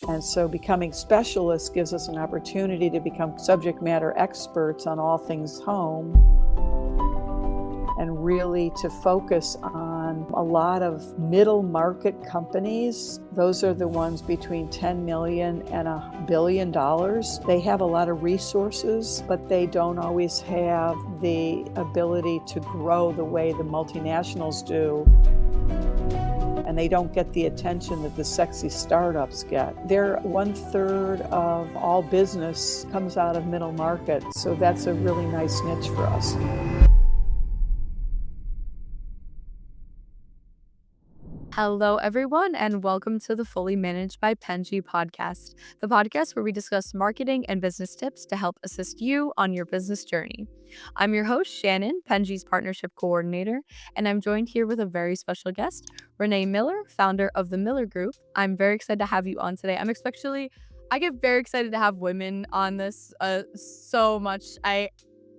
And so becoming specialists gives us an opportunity to become subject matter experts on all things home, and really to focus on a lot of middle market companies. Those are the ones between 10 million and $1 billion. They have a lot of resources, but they don't always have the ability to grow the way the multinationals do. And they don't get the attention that the sexy startups get. They're 1/3 of all business comes out of middle market, so that's a really nice niche for us. Hello, everyone, and welcome to the Fully Managed by Penji podcast, the podcast where we discuss marketing and business tips to help assist you on your business journey. I'm your host, Shannon, Penji's partnership coordinator, and I'm joined here with a very special guest, Renee Miller, founder of the Miller Group. I'm very excited to have you on today. I get very excited to have women on this so much.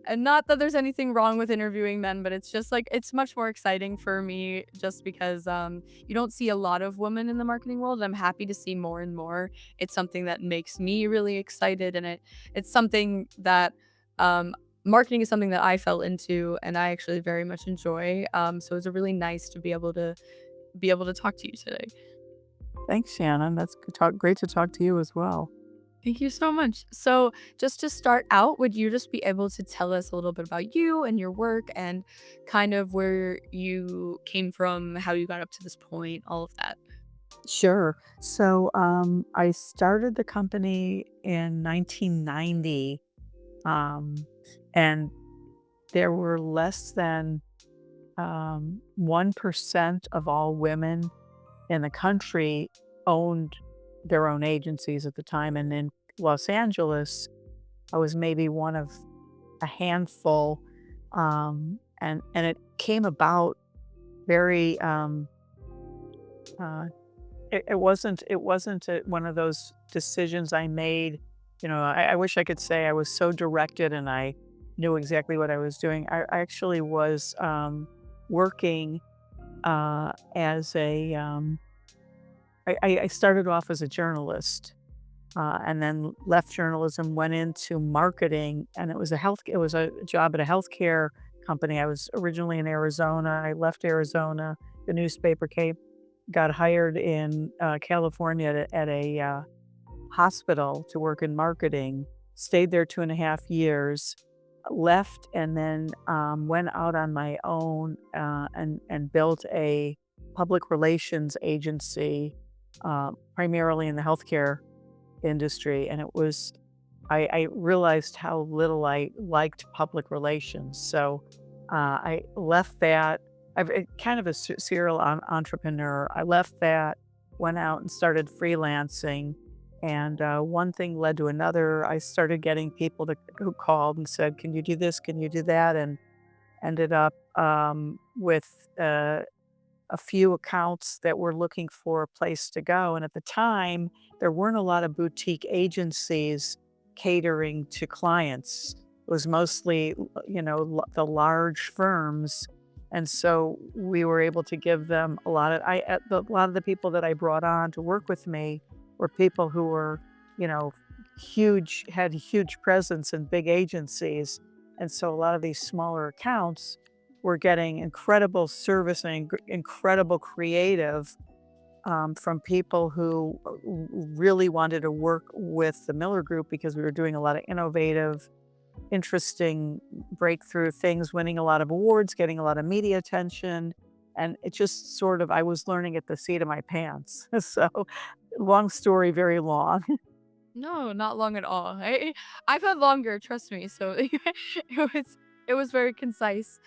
And not that there's anything wrong with interviewing men, but it's just like it's much more exciting for me just because you don't see a lot of women in the marketing world, and I'm happy to see more and more. It's something that makes me really excited, and it's something that marketing is something that I fell into and I actually very much enjoy. So it's really nice to be able to talk to you today. Thanks, Shannon. That's great to talk to you as well. Thank you so much. So, just to start out, would you just be able to tell us a little bit about you and your work and kind of where you came from, how you got up to this point, all of that? Sure. So I started the company in 1990, um, and there were less than 1% of all women in the country owned their own agencies at the time. And in Los Angeles, I was maybe one of a handful. And it came about very, uh, one of those decisions I made. I wish I could say I was so directed and I knew exactly what I was doing. I actually was working as I started off as a journalist, and then left journalism, went into marketing, and it was a job at a healthcare company. I was originally in Arizona. I left Arizona. The newspaper got hired in California at a hospital to work in marketing. Stayed there 2.5 years. Left and then went out on my own and built a public relations agency, primarily in the healthcare industry. And I realized how little I liked public relations. So I left that. Kind of a serial entrepreneur. I left that, went out and started freelancing. And one thing led to another. I started getting people who called and said, "Can you do this? Can you do that?" And ended up with a few accounts that were looking for a place to go. And at the time, there weren't a lot of boutique agencies catering to clients. It was mostly, the large firms. And so we were able to give them a lot of the people that I brought on to work with me were people who were, you know, had huge presence in big agencies. And so a lot of these smaller accounts were getting incredible service and incredible creative from people who really wanted to work with the Miller Group because we were doing a lot of innovative, interesting breakthrough things, winning a lot of awards, getting a lot of media attention. And it just sort of, I was learning at the seat of my pants. So long story, very long. No, not long at all. I've had longer, trust me. So it was very concise.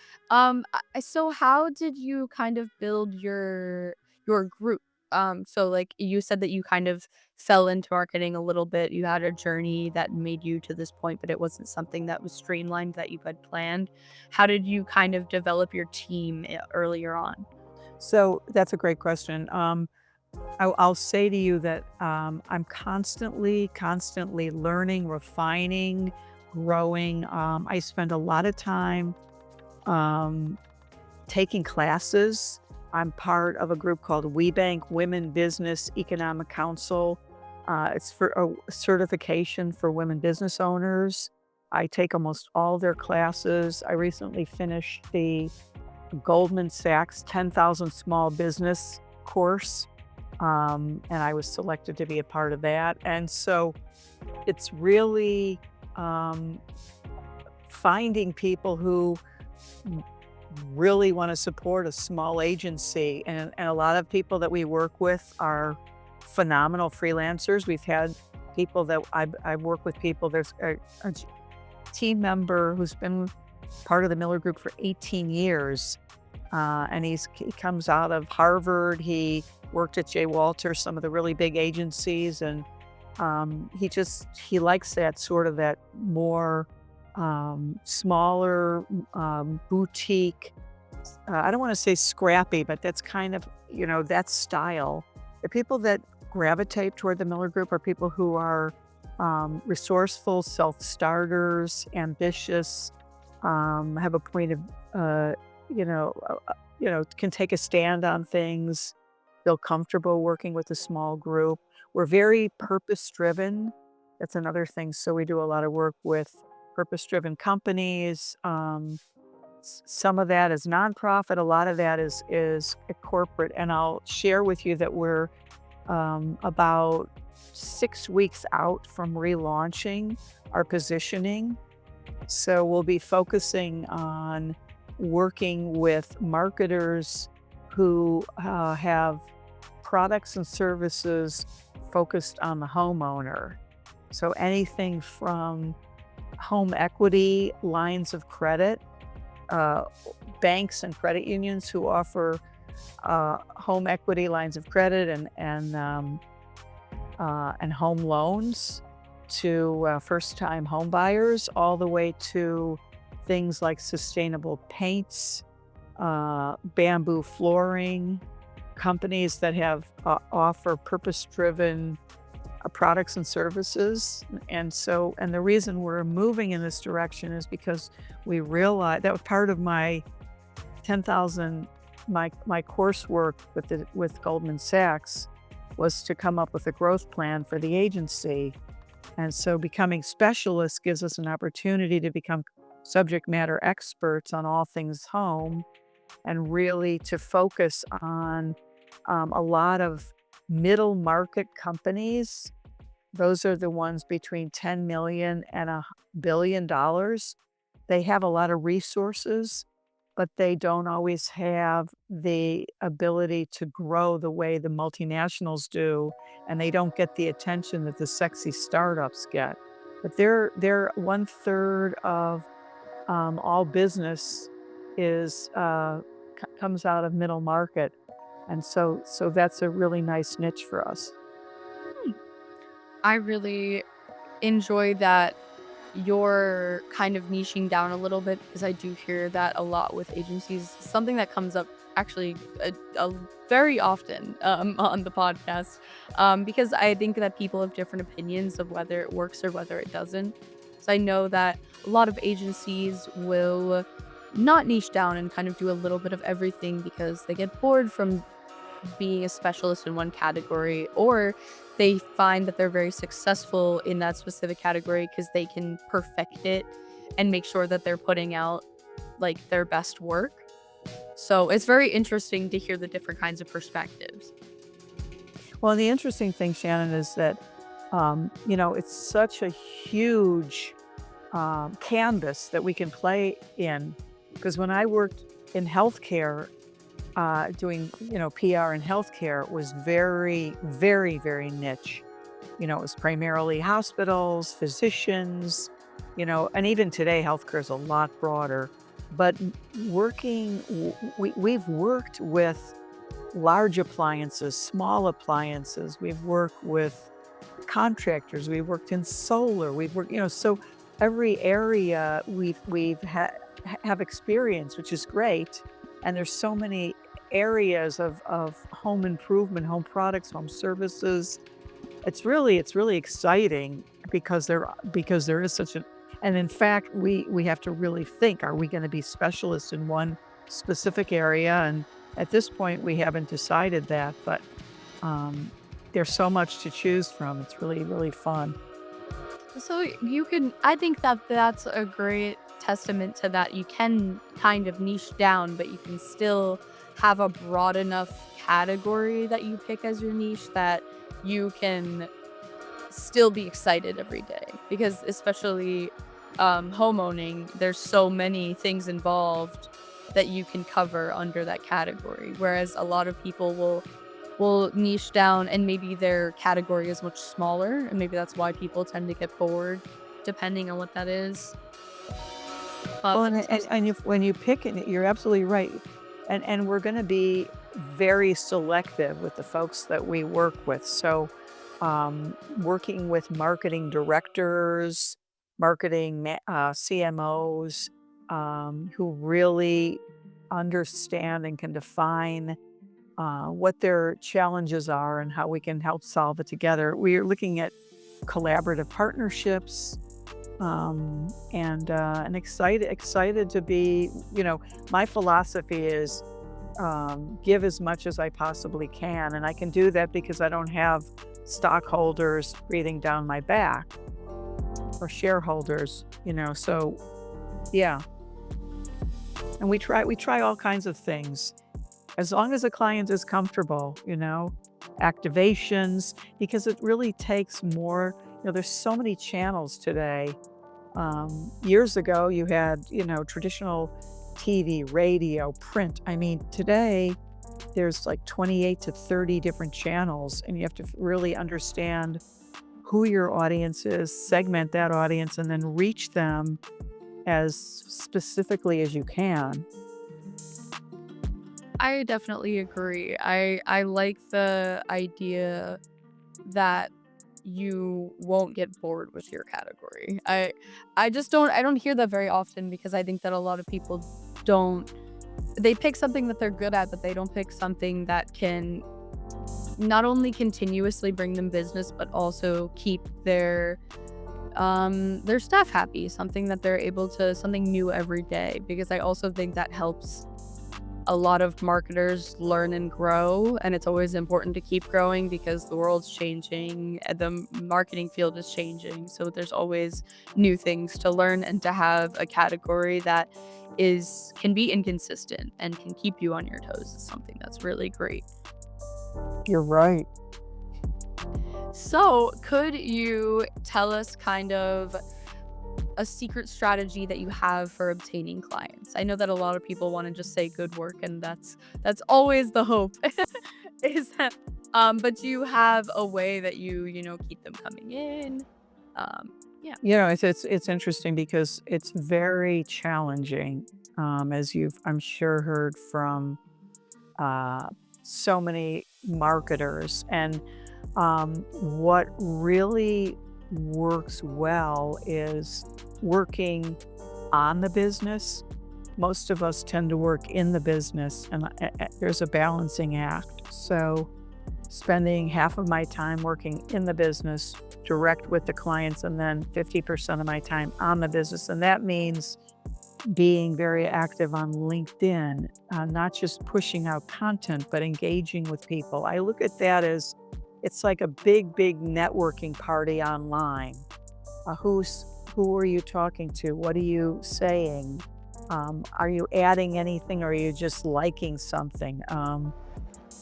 So how did you kind of build your group? So like you said that you kind of fell into marketing a little bit. You had a journey that made you to this point, but it wasn't something that was streamlined that you had planned. How did you kind of develop your team earlier on? So that's a great question. I'll say to you that I'm constantly learning, refining, growing. I spend a lot of time um, taking classes. I'm part of a group called WeBank Women Business Economic Council. It's for a certification for women business owners. I take almost all their classes. I recently finished the Goldman Sachs 10,000 Small Business course, and I was selected to be a part of that. And so it's really um, finding people who really want to support a small agency. And a lot of people that we work with are phenomenal freelancers. We've had people that I work with people. There's a team member who's been part of the Miller Group for 18 years. And he comes out of Harvard. He worked at J. Walter, some of the really big agencies. And he likes that sort of that more smaller, boutique, I don't wanna say scrappy, but that's kind of, that style. The people that gravitate toward the Miller Group are people who are, resourceful, self-starters, ambitious, have a point of, you know, can take a stand on things, feel comfortable working with a small group. We're very purpose-driven. That's another thing. So we do a lot of work with purpose-driven companies. Some of that is nonprofit. A lot of that is a corporate. And I'll share with you that we're about 6 weeks out from relaunching our positioning. So we'll be focusing on working with marketers who have products and services focused on the homeowner. So anything from home equity lines of credit, uh, banks and credit unions who offer home equity lines of credit and home loans to first-time home buyers, all the way to things like sustainable paints, bamboo flooring, companies that have offer purpose-driven products and services. And the reason we're moving in this direction is because we realized that was part of my 10,000 my coursework with Goldman Sachs was to come up with a growth plan for the agency. And so becoming specialists gives us an opportunity to become subject matter experts on all things home and really to focus on a lot of middle market companies. Those are the ones between 10 million and $1 billion. They have a lot of resources, but they don't always have the ability to grow the way the multinationals do, and they don't get the attention that the sexy startups get. But they're one third of all business is comes out of middle market, and so that's a really nice niche for us. I really enjoy that you're kind of niching down a little bit because I do hear that a lot with agencies. Something that comes up actually very often on the podcast because I think that people have different opinions of whether it works or whether it doesn't. So I know that a lot of agencies will not niche down and kind of do a little bit of everything because they get bored from being a specialist in one category, or they find that they're very successful in that specific category because they can perfect it and make sure that they're putting out like their best work. So it's very interesting to hear the different kinds of perspectives. Well, the interesting thing, Shannon, is that it's such a huge canvas that we can play in. Because when I worked in healthcare, doing PR in healthcare was very, very, very niche. It was primarily hospitals, physicians, and even today healthcare is a lot broader. But we've worked with large appliances, small appliances. We've worked with contractors. We've worked in solar. We've worked, so every area have experience, which is great. And there's so many areas of home improvement, home products, home services. It's really exciting because there is such an and in fact we have to really think, are we going to be specialists in one specific area? And at this point we haven't decided that, but um there's so much to choose from. It's really, really fun. So you can, I think that that's a great testament to that. You can kind of niche down, but you can still have a broad enough category that you pick as your niche that you can still be excited every day. Because especially homeowning, there's so many things involved that you can cover under that category. Whereas a lot of people will niche down and maybe their category is much smaller, and maybe that's why people tend to get bored depending on what that is. Well, But and if when you pick it, you're absolutely right. And we're gonna be very selective with the folks that we work with. So, working with marketing directors, CMOs, who really understand and can define, what their challenges are and how we can help solve it together. We are looking at collaborative partnerships, and excited to be, my philosophy is, give as much as I possibly can, and I can do that because I don't have stockholders breathing down my back or shareholders, so yeah. And we try all kinds of things as long as the client is comfortable, activations, because it really takes more. There's so many channels today. Years ago, you had, traditional TV, radio, print. I mean, today there's like 28 to 30 different channels, and you have to really understand who your audience is, segment that audience, and then reach them as specifically as you can. I definitely agree. I like the idea that you won't get bored with your category. I just don't hear that very often because I think that a lot of people don't, they pick something that they're good at, but they don't pick something that can not only continuously bring them business but also keep their staff happy, something that they're able to, something new every day, because I also think that helps a lot of marketers learn and grow, and it's always important to keep growing because the world's changing and the marketing field is changing, so there's always new things to learn, and to have a category that is can be inconsistent and can keep you on your toes is something that's really great. You're right. So, could you tell us kind of a secret strategy that you have for obtaining clients? I know that a lot of people want to just say good work, and that's always the hope. Is that but do you have a way that you keep them coming in? Um yeah. It's interesting because it's very challenging, as you've, I'm sure, heard from, uh, so many marketers. And what really works well is working on the business. Most of us tend to work in the business, and there's a balancing act. So, spending half of my time working in the business, direct with the clients, and then 50% of my time on the business. And that means being very active on LinkedIn, not just pushing out content, but engaging with people. I look at that as it's like a big, big networking party online. Who are you talking to? What are you saying? Are you adding anything, or are you just liking something?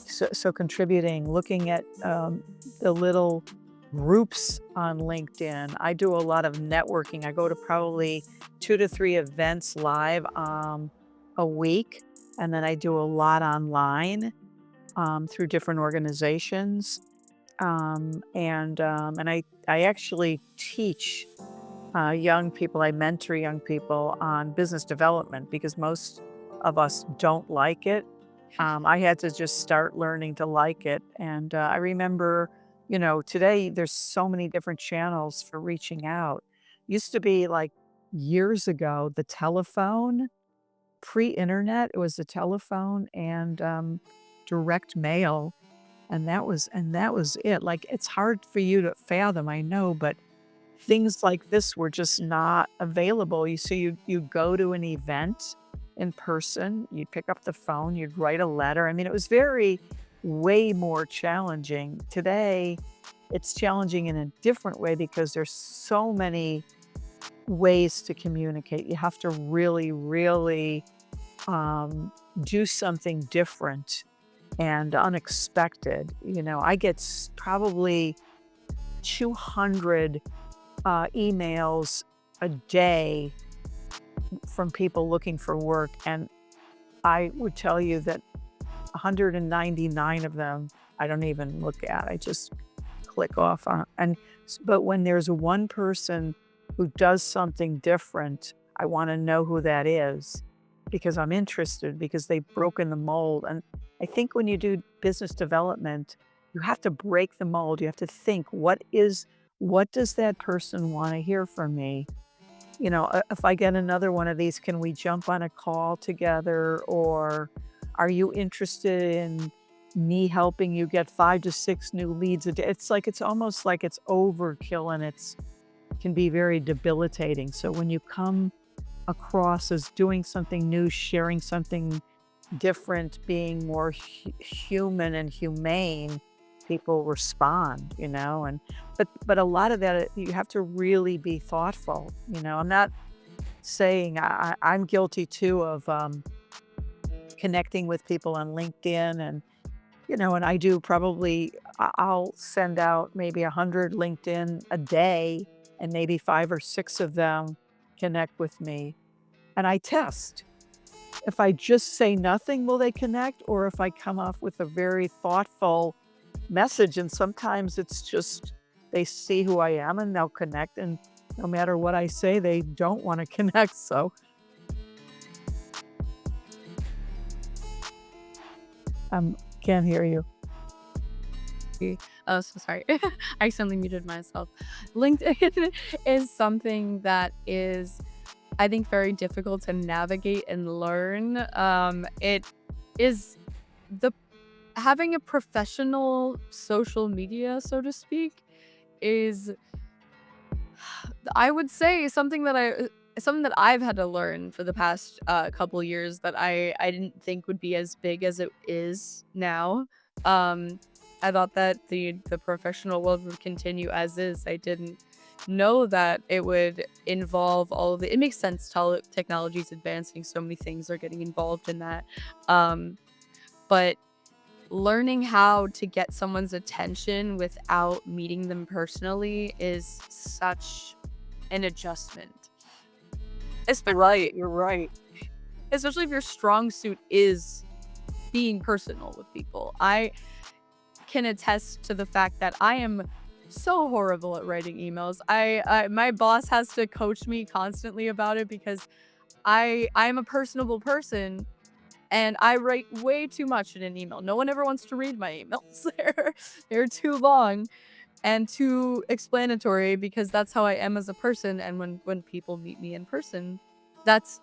So contributing, looking at, the little groups on LinkedIn. I do a lot of networking. I go to probably 2 to 3 events live, a week, and then I do a lot online, through different organizations. And I actually teach, young people. I mentor young people on business development because most of us don't like it. I had to just start learning to like it. And I remember, today there's so many different channels for reaching out. Used to be like years ago, the telephone, pre-internet, it was the telephone and direct mail. And that was it. Like, it's hard for you to fathom, I know, but things like this were just not available. You go to an event in person, you'd pick up the phone, you'd write a letter. I mean, it was very way more challenging. Today, it's challenging in a different way because there's so many ways to communicate. You have to really, really do something different and unexpected. I get probably 200 emails a day from people looking for work. And I would tell you that 199 of them I don't even look at. I just click off on. But when there's one person who does something different, I want to know who that is because I'm interested because they've broken the mold. And I think when you do business development, you have to break the mold. You have to think, what does that person want to hear from me? If I get another one of these, can we jump on a call together? Or are you interested in me helping you get 5 to 6 new leads a day? It's almost like it's overkill and it's can be very debilitating. So when you come across as doing something new, sharing something different, being more human and humane, people respond, and but a lot of that you have to really be thoughtful. I'm not saying I'm guilty too of connecting with people on LinkedIn and I do probably I'll send out maybe 100 LinkedIn a day and maybe 5 or 6 of them connect with me and I test. If I just say nothing, will they connect? Or if I come off with a very thoughtful message, and sometimes it's just they see who I am and they'll connect, and no matter what I say, they don't wanna connect, so, can't hear you. Oh, so sorry. I accidentally muted myself. LinkedIn is something that is, I think, very difficult to navigate and learn. It is the having a professional social media, so to speak, is, I would say, something that I've had to learn for the past couple years that I didn't think would be as big as it is now. Um, I thought that the professional world would continue as is. I didn't know that it would involve all of the. It makes sense. Technology is advancing. So many things are getting involved in that. Um, but learning how to get someone's attention without meeting them personally is such an adjustment. Right, you're right. Especially if your strong suit is being personal with people. I can attest to the fact that I am so horrible at writing emails. My boss has to coach me constantly about it because I'm a personable person and I write way too much in an email. No one ever wants to read my emails. They're too long and too explanatory because that's how I am as a person. And when people meet me in person, that's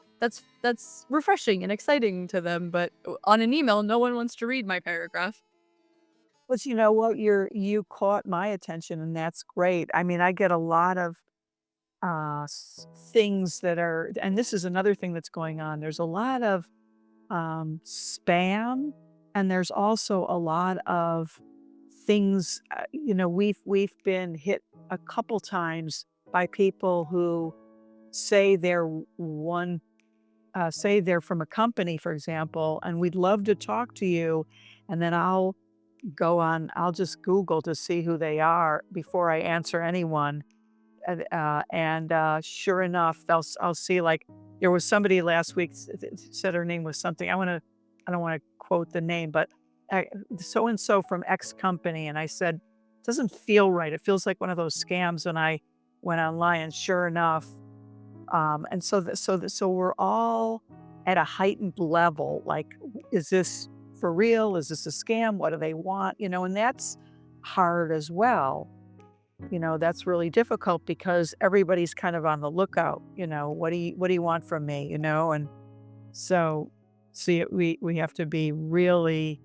refreshing and exciting to them. But on an email, no one wants to read my paragraph. But you know what? You caught my attention, and that's great. I mean, I get a lot of, things that are and this is another thing that's going on. There's a lot of spam, and there's also a lot of things. We've been hit a couple times by people who say say they're from a company, for example, and we'd love to talk to you, and then I'll just Google to see who they are before I answer anyone. Sure enough, I'll see, like, there was somebody last week said her name was something. I don't wanna quote the name, but, so and so from X company, and I said, "Doesn't feel right." It feels like one of those scams, and I went online, and sure enough, and so we're all at a heightened level, like, is this for real? Is this a scam? What do they want? And that's hard as well. That's really difficult because everybody's kind of on the lookout. What do you want from me? And so see we have to be really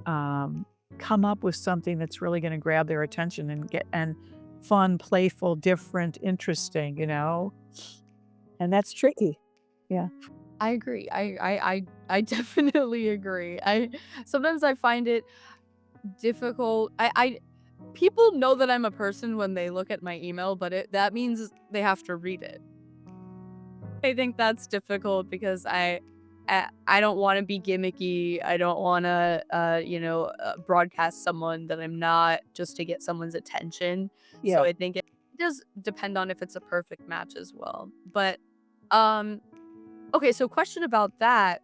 um come up with something that's really going to grab their attention and get and fun, playful, different, interesting, and that's tricky. Yeah. I agree. I definitely agree. I sometimes I find it difficult. I people know that I'm a person when they look at my email, but that means they have to read it. I think that's difficult because I don't wanna be gimmicky. I don't wanna, broadcast someone that I'm not just to get someone's attention. So Yeah, I think it does depend on if it's a perfect match as well. But, um, okay, so question about that,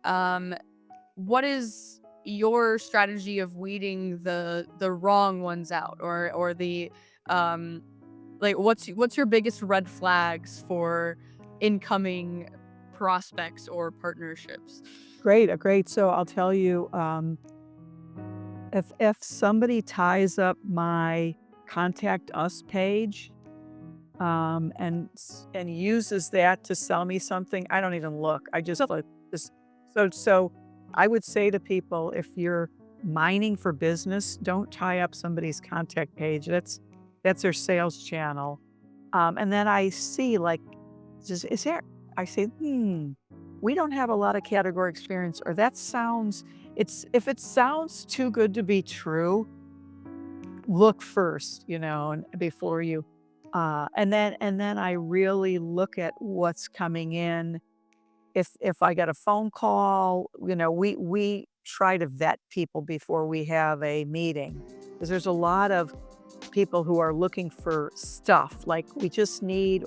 what is your strategy of weeding the wrong ones out or the, um like, what's your biggest red flags for incoming prospects or partnerships? great. So I'll tell you, if somebody ties up my contact us page, and uses that to sell me something, I don't even look. I just like just so I would say to people, if you're mining for business, don't tie up somebody's contact page. That's their sales channel. And then I see like, just is there? I say, we don't have a lot of category experience, or that sounds. It's if it sounds too good to be true, look first, and before you and then I really look at what's coming in. If I get a phone call, we try to vet people before we have a meeting, because there's a lot of people who are looking for stuff, like, we just need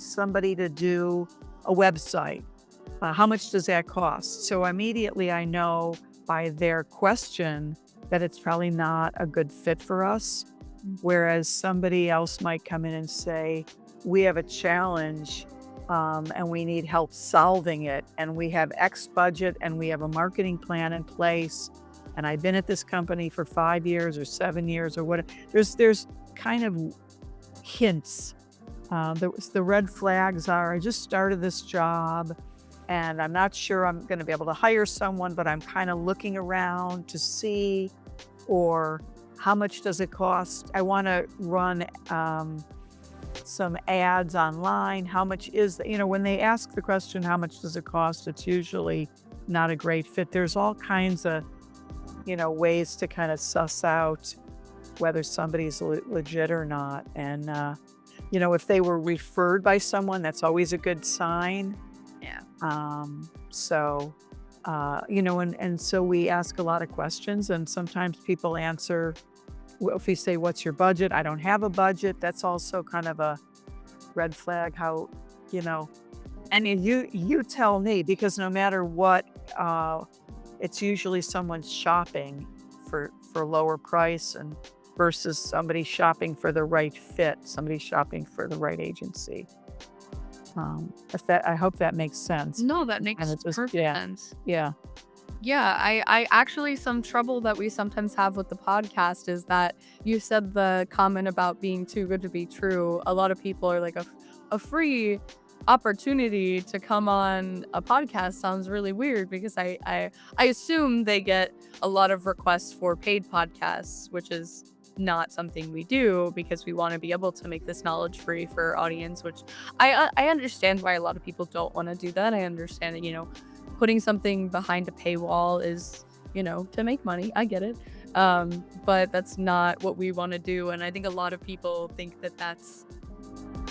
somebody to do a website. How much does that cost? So immediately I know by their question that it's probably not a good fit for us. Whereas somebody else might come in and say, we have a challenge, and we need help solving it. And we have X budget and we have a marketing plan in place. And I've been at this company for 5 years or 7 years or whatever. There's kind of hints. The red flags are, I just started this job and I'm not sure I'm going to be able to hire someone, but I'm kind of looking around to see, or how much does it cost? I want to run some ads online. How much is, when they ask the question, how much does it cost? It's usually not a great fit. There's all kinds of, ways to kind of suss out whether somebody's legit or not. And, if they were referred by someone, that's always a good sign. Yeah. So, and so we ask a lot of questions, and sometimes people answer. Well, if we say, "What's your budget?" "I don't have a budget." That's also kind of a red flag. How, you know, and you tell me, because no matter what, it's usually someone's shopping for lower price, and versus somebody shopping for the right fit, somebody shopping for the right agency. If that, I hope that makes sense. No, that And makes it's just, perfect yeah, sense. yeah, Yeah, I actually some trouble that we sometimes have with the podcast is that you said the comment about being too good to be true. A lot of people are like a free opportunity to come on a podcast sounds really weird because I assume they get a lot of requests for paid podcasts, which is not something we do because we want to be able to make this knowledge free for our audience, which I understand why a lot of people don't want to do that. I understand that, putting something behind a paywall is, to make money. I get it. But that's not what we want to do. And I think a lot of people think that that's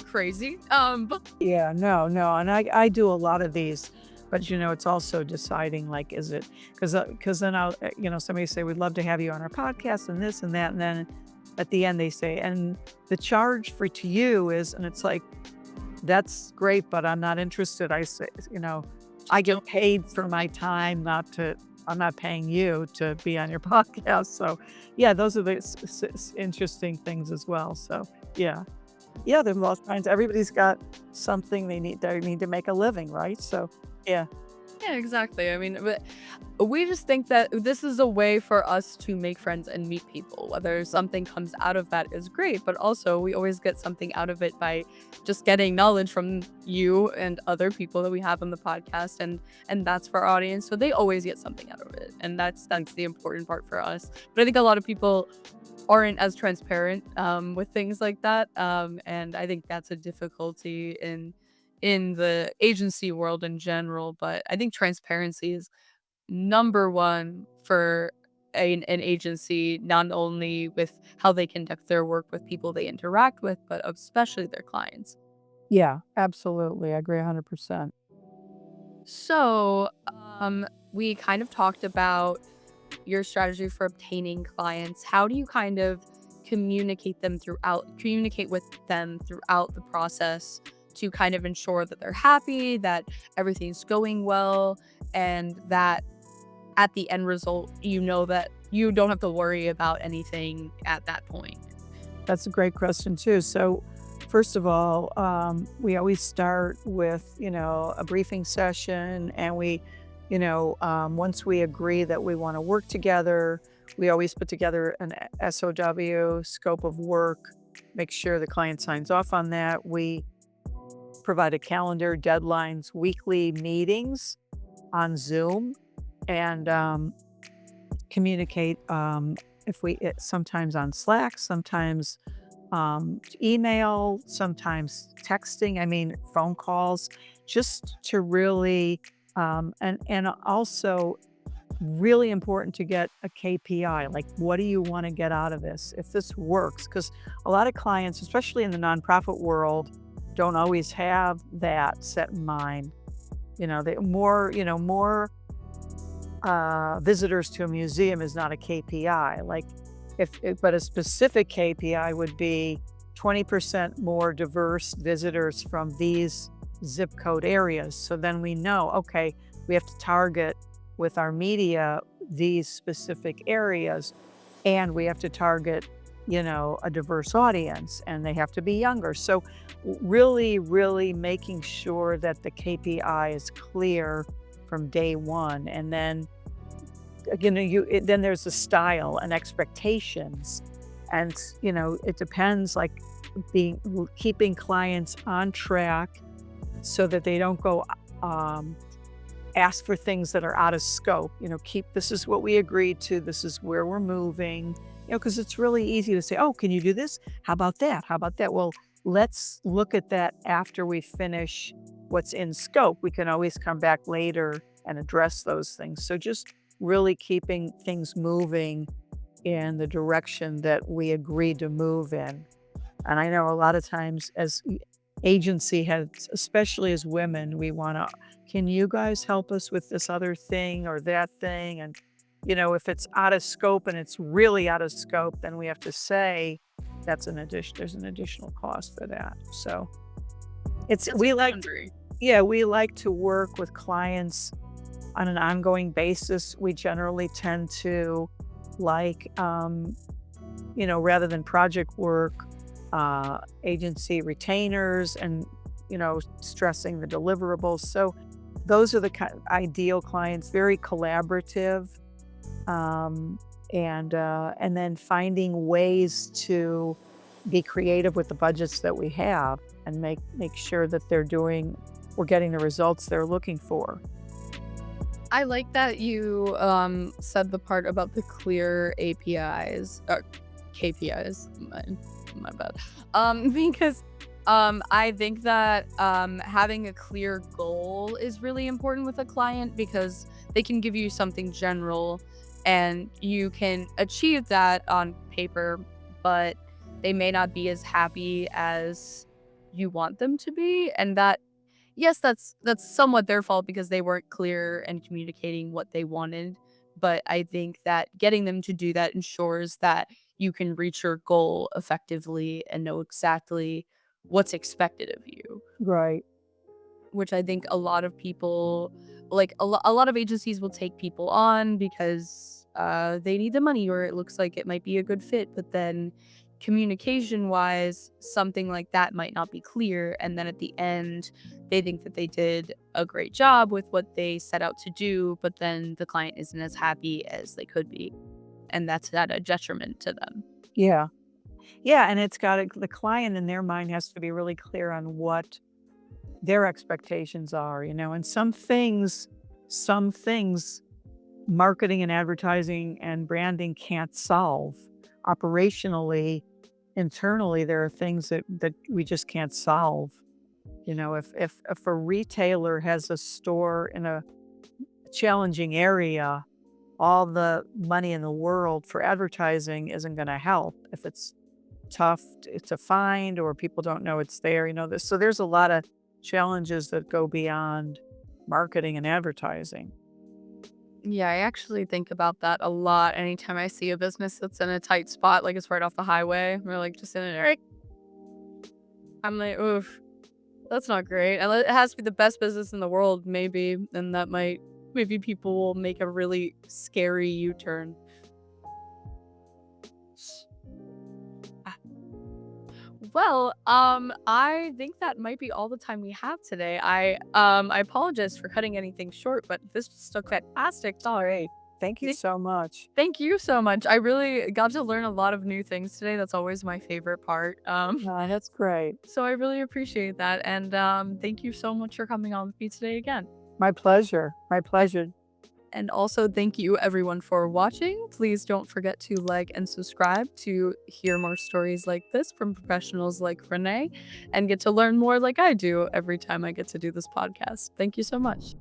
crazy. But yeah. No, no, and I do a lot of these, but it's also deciding, like, is it, because then I'll, somebody say, we'd love to have you on our podcast and this and that, and then at the end they say, and the charge for to you is, and it's like, that's great, but I'm not interested. I say, I just get don't. paid for my time, not to. I'm not paying you to be on your podcast. So, yeah, those are the interesting things as well. So, yeah, yeah, there's lots of kinds. Everybody's got something they need. They need to make a living, right? So, yeah, Yeah, exactly. I mean, but we just think that this is a way for us to make friends and meet people. Whether something comes out of that is great, but also we always get something out of it by just getting knowledge from you and other people that we have on the podcast, and that's for our audience. So they always get something out of it, and that's the important part for us. But I think a lot of people aren't as transparent with things like that, and I think that's a difficulty in the agency world in general, but I think transparency is number 1 for an agency, not only with how they conduct their work with people they interact with, but especially their clients. Yeah, absolutely. I agree 100%. So, we kind of talked about your strategy for obtaining clients. How do you kind of communicate with them throughout the process to kind of ensure that they're happy, that everything's going well, and that at the end result, you know that you don't have to worry about anything at that point? That's a great question too. So, first of all, we always start with a briefing session, and once we agree that we want to work together, we always put together an SOW, scope of work. Make sure the client signs off on that. We provide a calendar, deadlines, weekly meetings on Zoom, and communicate if we sometimes on Slack, sometimes email, sometimes texting, I mean, phone calls, just to really, and also really important to get a KPI. Like, what do you want to get out of this? If this works, because a lot of clients, especially in the nonprofit world, don't always have that set in mind. They more visitors to a museum is not a KPI. Like, but a specific KPI would be 20% more diverse visitors from these zip code areas. So then we know, okay, we have to target with our media these specific areas, and we have to target, a diverse audience, and they have to be younger. So really, really making sure that the KPI is clear from day one. And then again, then there's the style and expectations. And, it depends, like keeping clients on track so that they don't go ask for things that are out of scope. Keep this is what we agreed to, this is where we're moving. Because it's really easy to say, oh, can you do this? How about that? How about that? Well, let's look at that after we finish what's in scope. We can always come back later and address those things. So just really keeping things moving in the direction that we agreed to move in. And I know a lot of times as agency heads, especially as women, we wanna, "Can you guys help us with this other thing or that thing?" And, if it's out of scope and it's really out of scope, then we have to say there's an additional cost for that. So, it's That's a we good like boundary. yeah, we like to work with clients on an ongoing basis. We generally tend to like, rather than project work, agency retainers and, stressing the deliverables. So those are the ideal clients, very collaborative, and then finding ways to be creative with the budgets that we have and make sure that we're getting the results they're looking for. I like that you said the part about the clear APIs or KPIs. My bad. Because I think that having a clear goal is really important with a client because they can give you something general and you can achieve that on paper, but they may not be as happy as you want them to be, and that yes, that's somewhat their fault because they weren't clear and communicating what they wanted, but I think that getting them to do that ensures that you can reach your goal effectively and know exactly what's expected of you, Right. which I think a lot of people like a lot of agencies will take people on because they need the money or it looks like it might be a good fit, but then communication wise, something like that might not be clear. And then at the end, they think that they did a great job with what they set out to do, but then the client isn't as happy as they could be. And that's at a detriment to them. Yeah. Yeah, and the client in their mind has to be really clear on what their expectations are, and some things marketing and advertising and branding can't solve. Operationally, internally, there are things that we just can't solve. If a retailer has a store in a challenging area, all the money in the world for advertising isn't gonna help if it's tough to find or people don't know it's there, so there's a lot of challenges that go beyond marketing and advertising. Yeah, I actually think about that a lot anytime I see a business that's in a tight spot, like it's right off the highway, or like just in an area. I'm like, oof, that's not great. And it has to be the best business in the world, maybe, and that might maybe people will make a really scary U-turn. Well, I think that might be all the time we have today. I apologize for cutting anything short, but this was so fantastic. Sorry. Thank you Th- so much. Thank you so much. I really got to learn a lot of new things today. That's always my favorite part. That's great. So I really appreciate that, and thank you so much for coming on with me today again. My pleasure. My pleasure. And also, thank you everyone for watching. Please don't forget to like and subscribe to hear more stories like this from professionals like Renee and get to learn more like I do every time I get to do this podcast. Thank you so much.